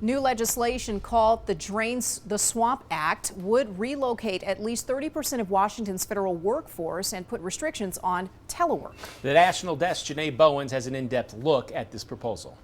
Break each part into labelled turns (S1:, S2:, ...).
S1: New legislation called the Drain the Swamp Act would relocate at least 30% of Washington's federal workforce and put restrictions on telework.
S2: The National Desk's Joni Ernst has an in-depth look at this proposal.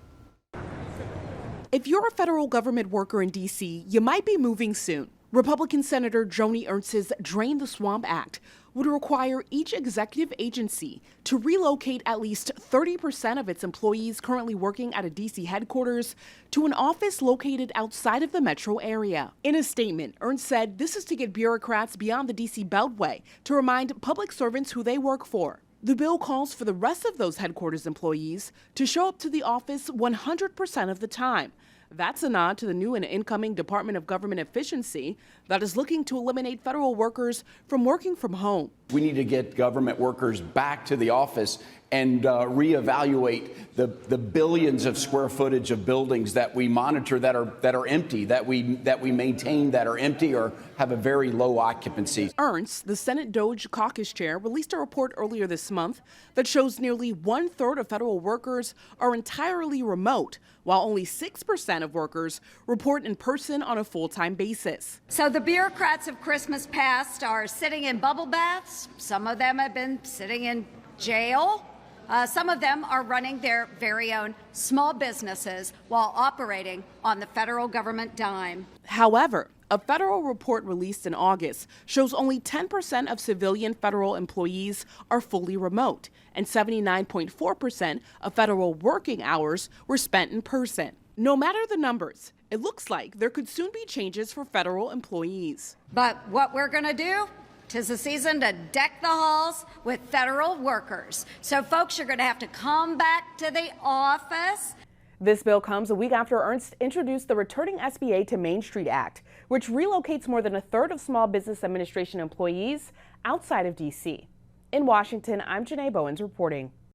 S3: If you're a federal government worker in D.C., you might be moving soon. Republican Senator Joni Ernst's Drain the Swamp Act would require each executive agency to relocate at least 30% of its employees currently working at a D.C. headquarters to an office located outside of the metro area. In a statement, Ernst said this is to get bureaucrats beyond the D.C. Beltway to remind public servants who they work for. The bill calls for the rest of those headquarters employees to show up to the office 100% of the time. That's a nod to the new and incoming Department of Government Efficiency that is looking to eliminate federal workers from working from home.
S4: We need to get government workers back to the office and reevaluate the billions of square footage of buildings that we monitor that are empty, that we maintain that are empty or have a very low occupancy.
S3: Ernst, the Senate DOGE Caucus chair, released a report earlier this month that shows nearly 1/3 of federal workers are entirely remote, while only 6% of workers report in person on a full-time basis.
S5: So the bureaucrats of Christmas past are sitting in bubble baths. Some of them have been sitting in jail. Some of them are running their very own small businesses while operating on the federal government dime.
S3: However, a federal report released in August shows only 10% of civilian federal employees are fully remote, and 79.4% of federal working hours were spent in person. No matter the numbers, it looks like there could soon be changes for federal employees.
S5: But what we're going to do? 'Tis the season to deck the halls with federal workers. So folks, you're going to have to come back to the office.
S3: This bill comes a week after Ernst introduced the Returning SBA to Main Street Act, which relocates more than 1/3 of Small Business Administration employees outside of D.C. In Washington, I'm Janae Bowens reporting.